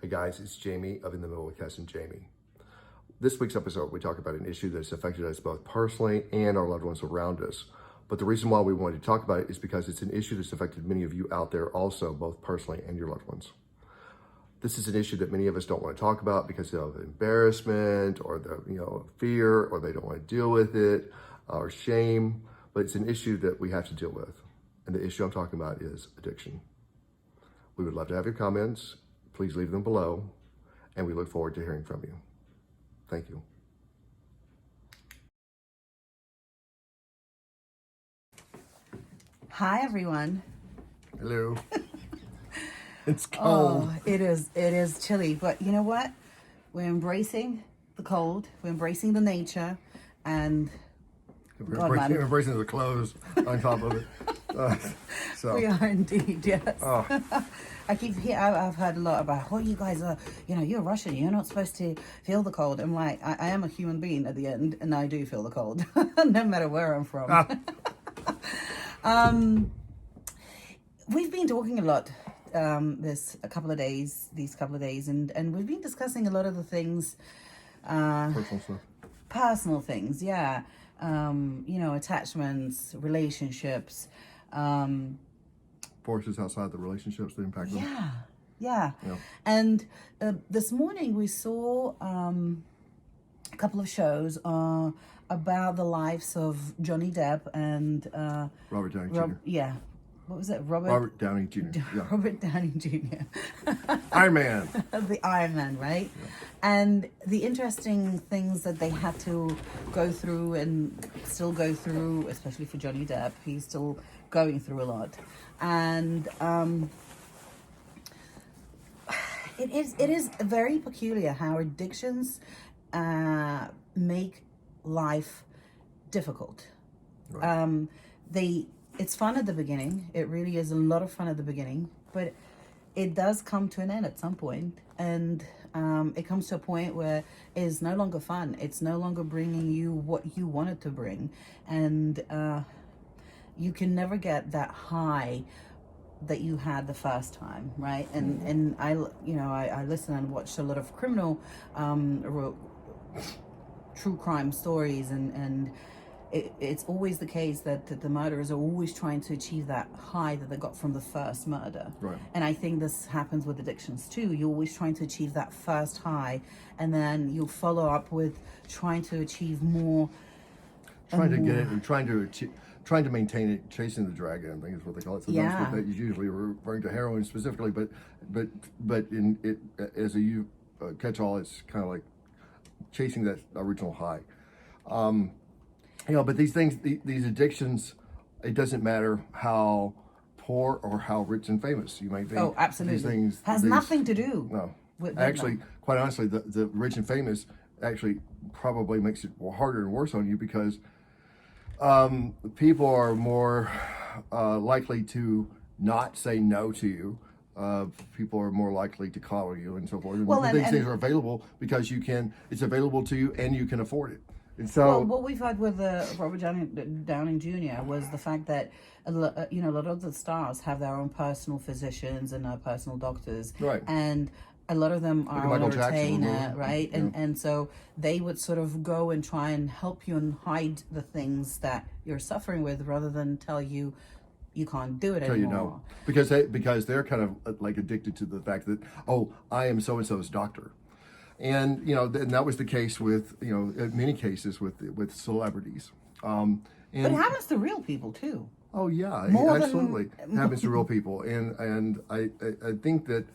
Hey guys, it's Jamie of In the Middle with Cass and Jamie. This week's episode, we talk about an issue that's affected us both personally and our loved ones around us. But the reason why we wanted to talk about it is because it's an issue that's affected many of you out there also, both personally and your loved ones. This is an issue that many of us don't want to talk about because of embarrassment or the fear, or they don't want to deal with it, or shame. But it's an issue that we have to deal with. And the issue I'm talking about is addiction. We would love to have your comments. Please leave them below, and we look forward to hearing from you. Thank you. Hi, everyone. Hello. It's cold. Oh, it is chilly, but you know what? We're embracing the cold. We're embracing the nature, and We're embracing the clothes on top of it. So we are indeed, yes. Oh. I've heard a lot about, you guys are, you're Russian, you're not supposed to feel the cold. I'm like, I am a human being at the end, and I do feel the cold, no matter where I'm from. We've been talking a lot these couple of days, and we've been discussing a lot of the things, personal things, yeah. Attachments, relationships, forces outside the relationships that impact them. Yeah. And this morning we saw a couple of shows about the lives of Johnny Depp and Robert Downey Jr. What was it? Robert Downey Jr. Yeah. Robert Downey Jr. Iron Man. The Iron Man, right? Yeah. And the interesting things that they had to go through and still go through, especially for Johnny Depp. He's still going through a lot. And it is very peculiar how addictions make life difficult. Right. It's fun at the beginning. It really is a lot of fun at the beginning, but it does come to an end at some point, and it comes to a point where it's no longer fun. It's no longer bringing you what you wanted to bring, and you can never get that high that you had the first time, right? And I listen and watch a lot of criminal true crime stories, and it's always the case that the murderers are always trying to achieve that high that they got from the first murder. Right. And I think this happens with addictions too. You're always trying to achieve that first high, and then you'll follow up with trying to achieve more. Trying to get it and trying to maintain it, chasing the dragon, I think is what they call it. So that's what is usually referring to heroin specifically, but in it as a catch-all, it's kind of like chasing that original high. But these things, these addictions, it doesn't matter how poor or how rich and famous you might be. Oh, absolutely. These things has nothing to do. No, with actually, quite honestly, the rich and famous actually probably makes it harder and worse on you because people are more likely to not say no to you. People are more likely to call you and so forth. Well, these things are available because it's available to you and you can afford it. And so, well, what we've had with Robert Downey Jr. was the fact that a lot of the stars have their own personal physicians and personal doctors, right? And a lot of them are on a retainer, right? Yeah. And so they would sort of go and try and help you and hide the things that you're suffering with, rather than tell you you can't do it anymore. Because they're kind of like addicted to the fact that, oh, I am so and so's doctor. And and that was the case with in many cases with celebrities. And but it happens to real people too. Oh yeah, absolutely, it happens to real people. And I think that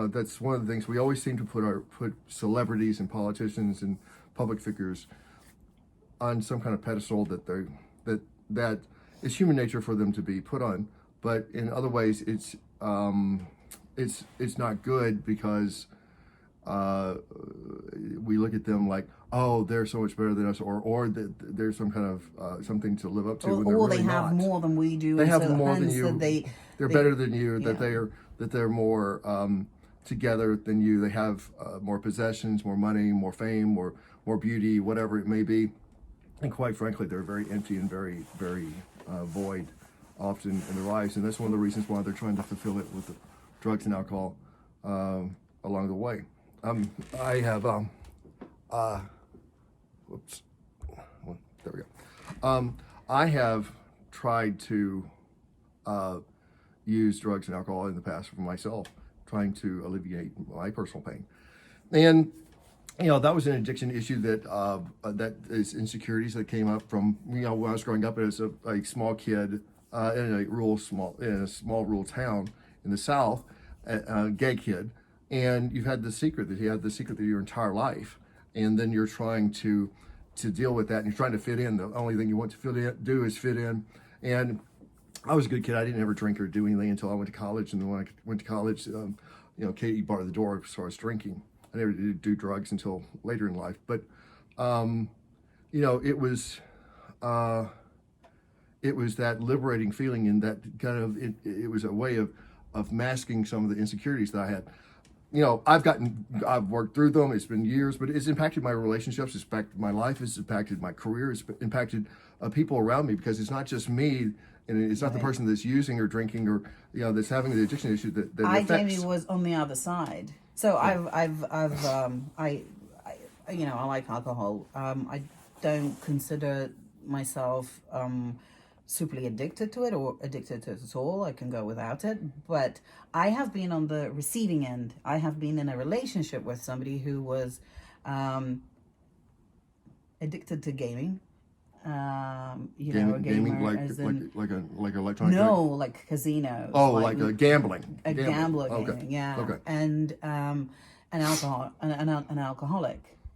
that's one of the things we always seem to put celebrities and politicians and public figures on some kind of pedestal that it's human nature for them to be put on. But in other ways, it's not good because. We look at them like, oh, they're so much better than us, or there's some kind of something to live up to. Or they have more than we do. They have more than you. They're better than you. Yeah. That they're more together than you. They have more possessions, more money, more fame, more beauty, whatever it may be. And quite frankly, they're very empty and very, very void often in their lives. And that's one of the reasons why they're trying to fulfill it with the drugs and alcohol. along the way. I have, whoops, well, there we go. I have tried to use drugs and alcohol in the past for myself, trying to alleviate my personal pain. And that was an addiction issue that is insecurities that came up from when I was growing up as a small kid in a small rural town in the South, a gay kid, and you had the secret that your entire life, and then you're trying to deal with that, and you're trying to fit in. The only thing you want to do is fit in. And I was a good kid. I didn't ever drink or do anything until I went to college, and then when I went to college, Katie barred the door as far as drinking. I never did do drugs until later in life, but it was that liberating feeling, and that kind of it was a way of masking some of the insecurities that I had. I've worked through them. It's been years, but it's impacted my relationships. It's impacted my life. It's impacted my career. It's impacted people around me, because it's not just me, and it's not the person that's using or drinking or that's having the addiction issue that affects. Jamie, was on the other side. So I like alcohol. I don't consider myself superly addicted to it or addicted to it at all. I can go without it, but I have been on the receiving end. I have been in a relationship with somebody who was addicted to gaming. Gaming like electronic. No, like casinos. Oh, like a gambling. A gambler gaming, okay. yeah. Okay. And an alcoholic,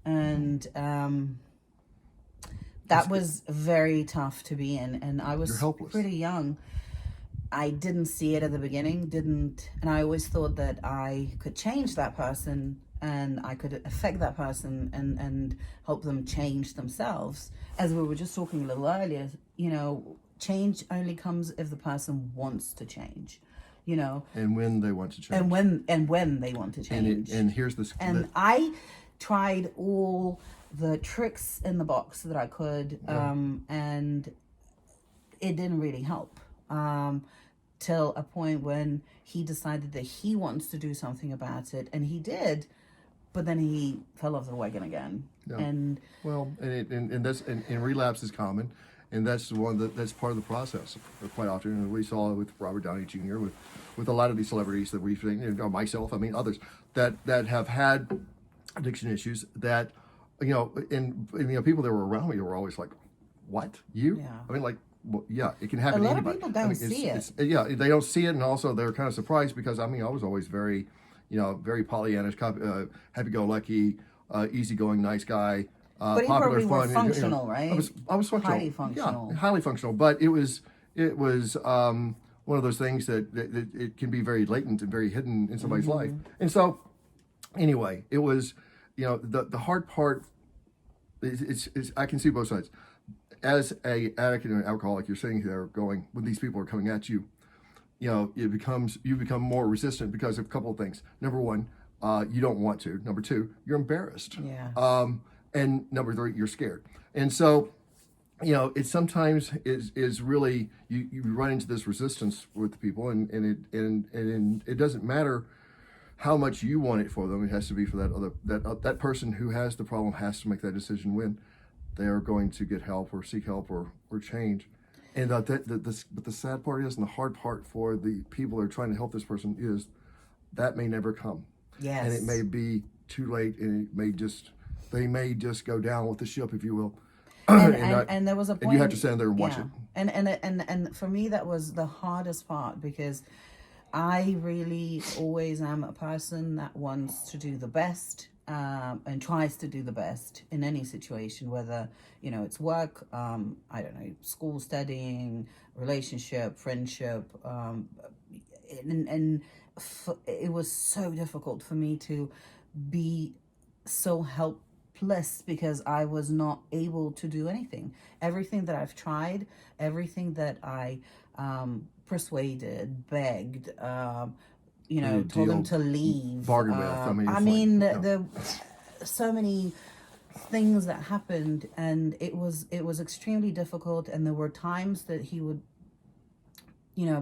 and that was very tough to be in, and I was pretty young. I didn't see it at the beginning, and I always thought that I could change that person, and I could affect that person and help them change themselves. As we were just talking a little earlier, change only comes if the person wants to change, And when they want to change. And when they want to change. And here's this. And I tried all the tricks in the box that I could, and it didn't really help. Till a point when he decided that he wants to do something about it, and he did, but then he fell off the wagon again. Yeah. And that's relapse is common, and that's that's part of the process quite often. And we saw it with Robert Downey Jr. with a lot of these celebrities that we've seen, myself, others that have had addiction issues that people that were around me were always like, "What, you?" Yeah. Well, yeah, it can happen to anybody. A lot of people don't see it. They don't see it, and also they're kind of surprised because I was always very, very Pollyannish, happy-go-lucky, easygoing, nice guy, but popular, you fun. Were functional, right? I was functional. Highly functional. Yeah, highly functional. But it was one of those things that it can be very latent and very hidden in somebody's life. And so, anyway, it was, the hard part. It's I can see both sides. As a addict and an alcoholic, you're sitting there going, when these people are coming at you, you become more resistant because of a couple of things. Number one, you don't want to. Number two, you're embarrassed. Yeah. And number three, you're scared. And so, it sometimes is really you run into this resistance with people, and it doesn't matter how much you want it for them. It has to be for that person who has the problem has to make that decision when they are going to get help or seek help or change. And but the sad part is, and the hard part for the people who are trying to help this person is that may never come. Yes. And it may be too late, and they may just go down with the ship, if you will. And there was a point, and you have to stand there and watch it. And for me, that was the hardest part, because I really always am a person that wants to do the best. And tries to do the best in any situation, whether it's work, school, studying, relationship, friendship, it was so difficult for me to be so helpless because I was not able to do anything. Everything that I've tried, everything that I persuaded, begged, told them to leave. Bargain with. The so many things that happened, and it was extremely difficult. And there were times that he would,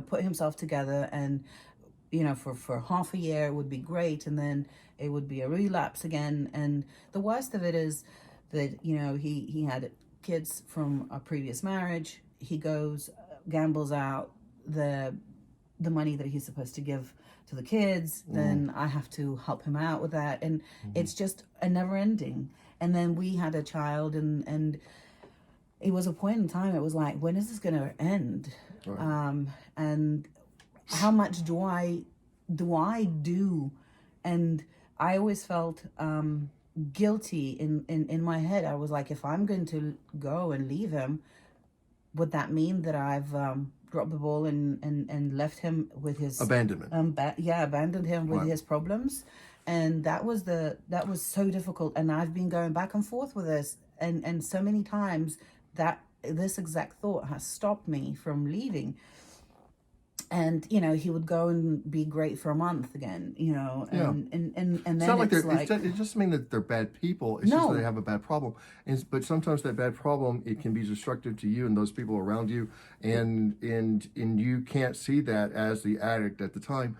put himself together and for half a year it would be great, and then it would be a relapse again. And the worst of it is that, he had kids from a previous marriage. He goes, gambles out the money that he's supposed to give to the kids. Then I have to help him out with that, and it's just a never ending. And then we had a child, and it was a point in time, it was like, when is this going to end? Right. And how much do I do? And I always felt guilty in my head. I was like, if I'm going to go and leave him, would that mean that I've dropped the ball and left him with his Abandonment. Abandoned him with Right. his problems? And that was so difficult. And I've been going back and forth with this, and so many times that this exact thought has stopped me from leaving. And he would go and be great for a month again, and It's then not like it's they're. It doesn't mean that they're bad people. It's just No. that they have a bad problem. But sometimes that bad problem, it can be destructive to you and those people around you, and you can't see that as the addict at the time,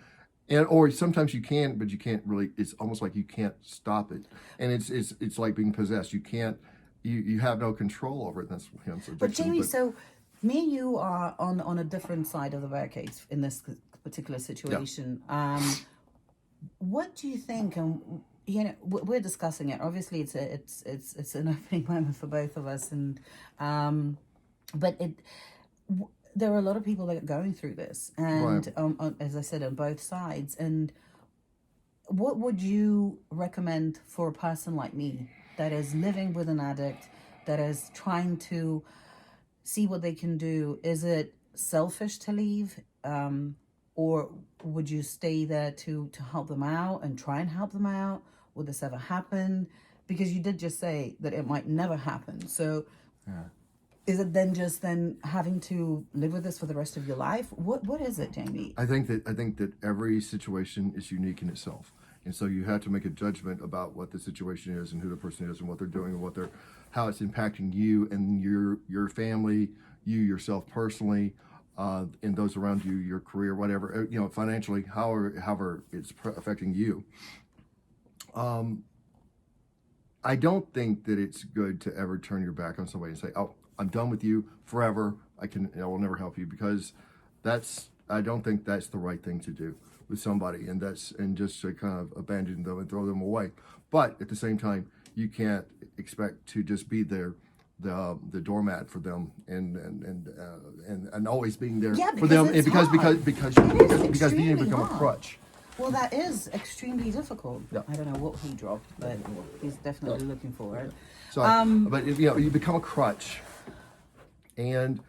or sometimes you can, but you can't really. It's almost like you can't stop it, and it's like being possessed. You can't. You have no control over it. That's it's addiction. But Jamie, so me and you are on a different side of the barricades in this particular situation. What do you think? And we're discussing it. Obviously, it's an opening moment for both of us, and but there are a lot of people that are going through this, and as I said, on both sides. And what would you recommend for a person like me that is living with an addict, that is trying to see what they can do? Is it selfish to leave, or would you stay there to help them out and try and help them out? Would this ever happen? Because you did just say that it might never happen. So is it then having to live with this for the rest of your life? What is it, Jamie? I think that every situation is unique in itself, and so you have to make a judgment about what the situation is and who the person is and what they're doing and how it's impacting you and your family, you yourself personally, and those around you, your career, whatever, financially, however it's affecting you. I don't think that it's good to ever turn your back on somebody and say, "Oh, I'm done with you forever. I will never help you," because I don't think that's the right thing to do with somebody, and just to kind of abandon them and throw them away. But at the same time, you can't expect to just be there, the doormat for them, and always being there Yeah, for them, and it's hard. because then you extremely become a hard. crutch. Well, that is extremely difficult. Yeah. I don't know what he dropped, but he's definitely looking for it. So, but you become a crutch, and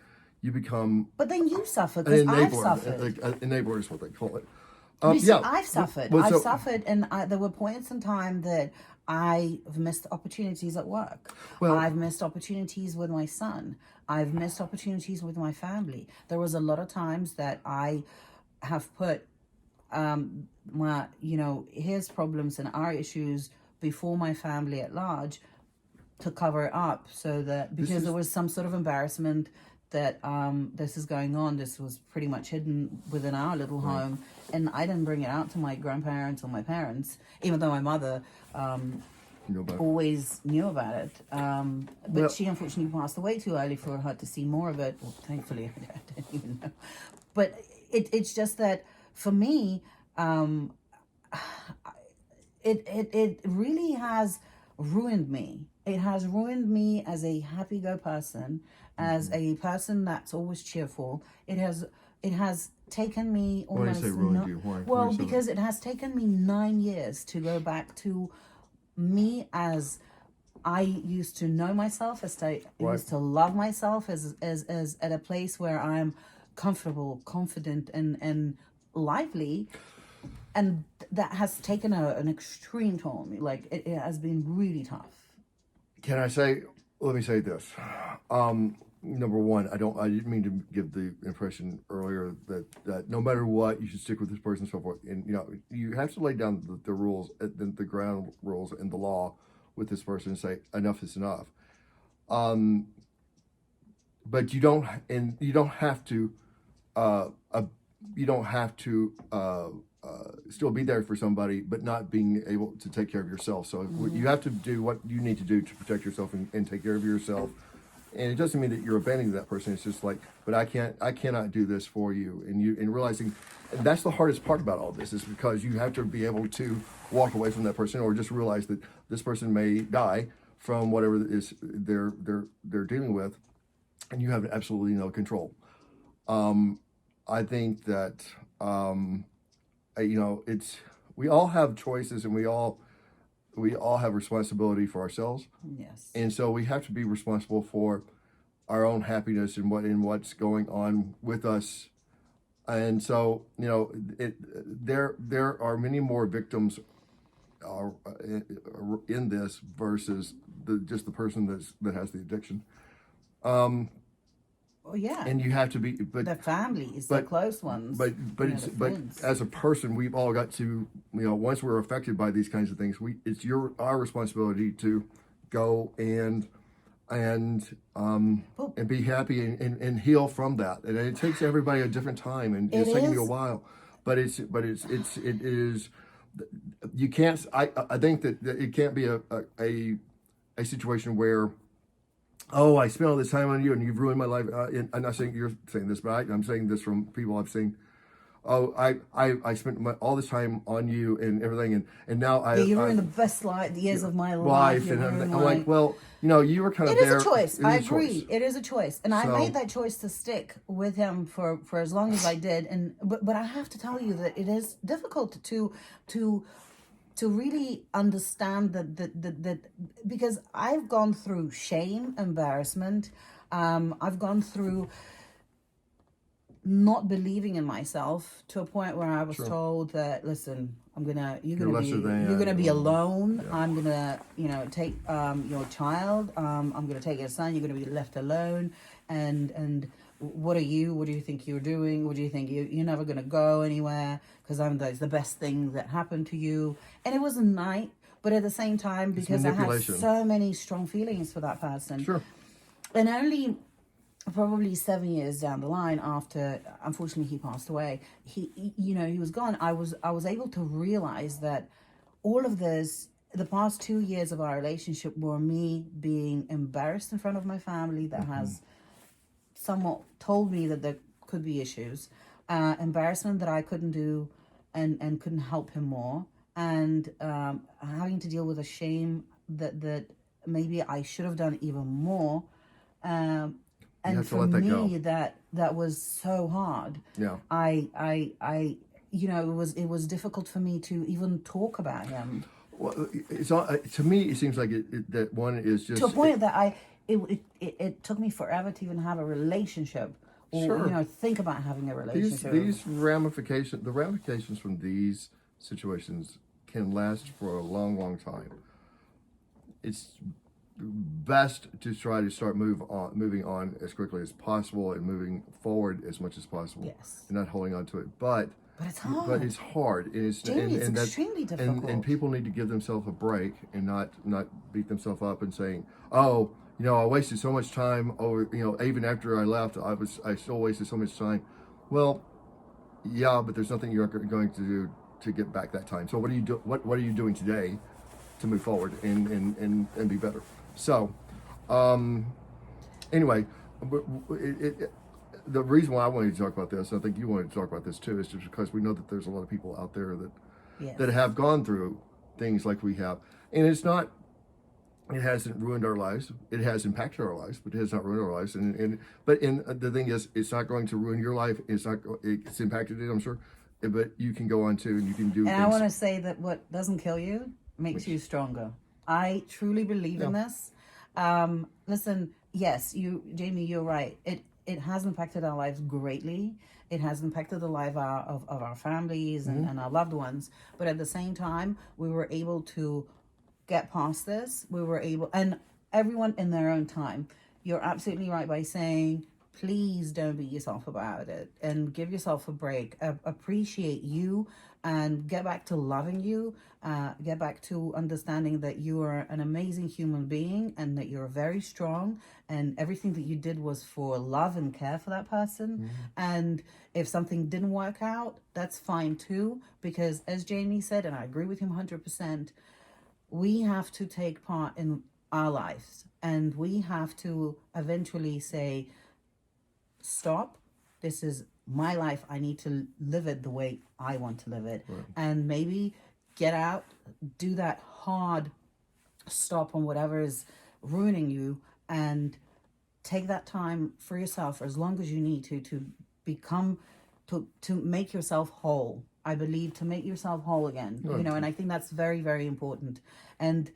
you become But then you suffer, an because I've enabler. suffered. Enabler is what they call it. You see, Yeah, I've suffered. Well, I've so- suffered, and there were points in time that I've missed opportunities at work. Well- I've missed opportunities with my son. I've missed opportunities with my family. There was a lot of times that I have put his problems and our issues before my family at large to cover it up, so that because there was some sort of embarrassment that this is going on. This was pretty much hidden within our little home, and I didn't bring it out to my grandparents or my parents, even though my mother always knew about it. But she unfortunately passed away too early for her to see more of it. Well, thankfully, I didn't even know. But it's just that for me, it really has ruined me. It has ruined me as a happy-go person, as a person that's always cheerful. It has taken me Why do you almost say ruined you? Why? well, Why do you say because it has taken me 9 years to go back to me as I used to know myself, as I used to love myself, as at a place where I'm comfortable, confident, and lively. And that has taken an extreme toll on me. Like, it has been really tough. Let me say this. Number one, I didn't mean to give the impression earlier that no matter what, you should stick with this person and so forth. And, you have to lay down the rules, the ground rules and the law with this person and say, enough is enough. But you don't have to still be there for somebody, but not being able to take care of yourself. So you have to do what you need to do to protect yourself and take care of yourself. And it doesn't mean that you're abandoning that person. It's just like, but I cannot do this for you. And realizing, and that's the hardest part about all this, is because you have to be able to walk away from that person, or just realize that this person may die from whatever it is they're dealing with, and you have absolutely no control. I think that it's, we all have choices, and we all have responsibility for ourselves. Yes. And so we have to be responsible for our own happiness and what's going on with us. And so, there are many more victims in this versus just the person that has the addiction. Oh yeah. And you have to be, but the families, the close ones. But as a person, we've all got to, once we're affected by these kinds of things, it's our responsibility to go and be happy and heal from that. And it takes everybody a different time, and it's taking me a while. But it is. You can't. I think that it can't be a situation where, oh, I spent all this time on you and you've ruined my life. I'm not saying you're saying this, but I'm saying this from people I've seen. Oh, I spent all this time on you and everything, and now you ruined the best years of my life. And everything. I'm like, well, you were kind of there. It is a choice. I agree. It is a choice, and I made that choice to stick with him for as long as I did. But I have to tell you that it is difficult to really understand that because I've gone through shame, embarrassment. I've gone through not believing in myself to a point where I was told that, listen, you're gonna be alone. Yeah. I'm gonna, take your child. I'm gonna take your son. You're gonna be left alone. And what do you think you're doing? What do you think you're never gonna go anywhere? Because it's the best thing that happened to you. And it was a night, but at the same time, because I had so many strong feelings for that person. Sure. And only probably 7 years down the line, after unfortunately he passed away, he was gone, I was able to realize that all of this, the past 2 years of our relationship, were me being embarrassed in front of my family that has somewhat told me that there could be issues, embarrassment that I couldn't do and couldn't help him more, and having to deal with a shame that maybe I should have done even more. And for me, that was so hard. Yeah. It was difficult for me to even talk about him. Well, it's all, to me, it seems like that one is just to a point that it took me forever to even have a relationship, or think about having a relationship. These ramifications from these situations can last for a long, long time. It's best to try to start moving on as quickly as possible and moving forward as much as possible. Yes. And not holding on to it. But it's hard. But it's hard. And it's extremely difficult. And people need to give themselves a break and not beat themselves up and saying, oh, I wasted so much time over, even after I left, I still wasted so much time. Well, yeah, but there's nothing you're going to do to get back that time. So what are you what are you doing today to move forward and be better? So, anyway, the reason why I wanted to talk about this, and I think you wanted to talk about this too, is just because we know that there's a lot of people out there that have gone through things like we have, and it hasn't ruined our lives. It has impacted our lives, but it has not ruined our lives. But the thing is, it's not going to ruin your life. It's impacted it, I'm sure, but you can go on to and you can do. And things. I want to say that what doesn't kill you makes you stronger. I truly believe in this. Listen, yes, Jamie, you're right. It has impacted our lives greatly. It has impacted the life of our families and our loved ones. But at the same time, we were able to get past this. We were able, and everyone in their own time. You're absolutely right by saying, please don't beat yourself about it and give yourself a break. Appreciate you and get back to loving you, get back to understanding that you are an amazing human being and that you're very strong, and everything that you did was for love and care for that person. And if something didn't work out, that's fine too, because as Jamie said, and I agree with him 100%, we have to take part in our lives, and we have to eventually say, stop, this is my life, I need to live it the way I want to live it. Right. And maybe get out, do that hard stop on whatever is ruining you, and take that time for yourself for as long as you need to become, to make yourself whole. I believe to make yourself whole again, Right. and I think that's very, very important. And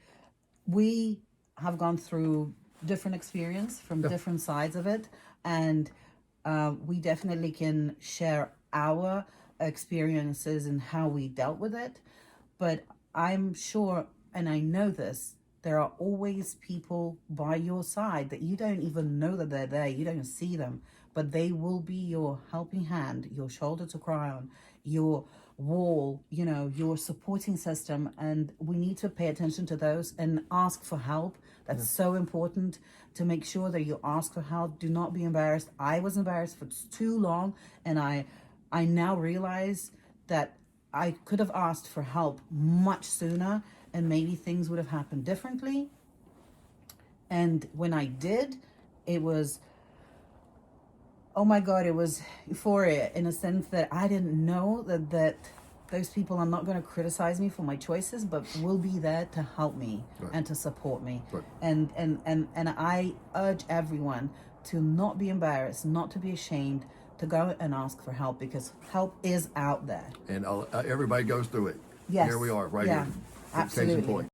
we have gone through different experience from different sides of it, and we definitely can share our experiences and how we dealt with it. But I'm sure, and I know this, there are always people by your side that you don't even know that they're there. You don't see them, but they will be your helping hand, your shoulder to cry on, your wall, your supporting system. And we need to pay attention to those and ask for help. That's so important, to make sure that you ask for help. Do not be embarrassed. I was embarrassed for too long, and I now realize that I could have asked for help much sooner, and maybe things would have happened differently. And when I did, it was, oh my God, it was euphoria, in a sense that I didn't know that those people are not going to criticize me for my choices, but will be there to help me and to support me. Right. And I urge everyone to not be embarrassed, not to be ashamed, to go and ask for help, because help is out there. And everybody goes through it. Yes. Here we are, right Yeah. here. Absolutely. Case in point.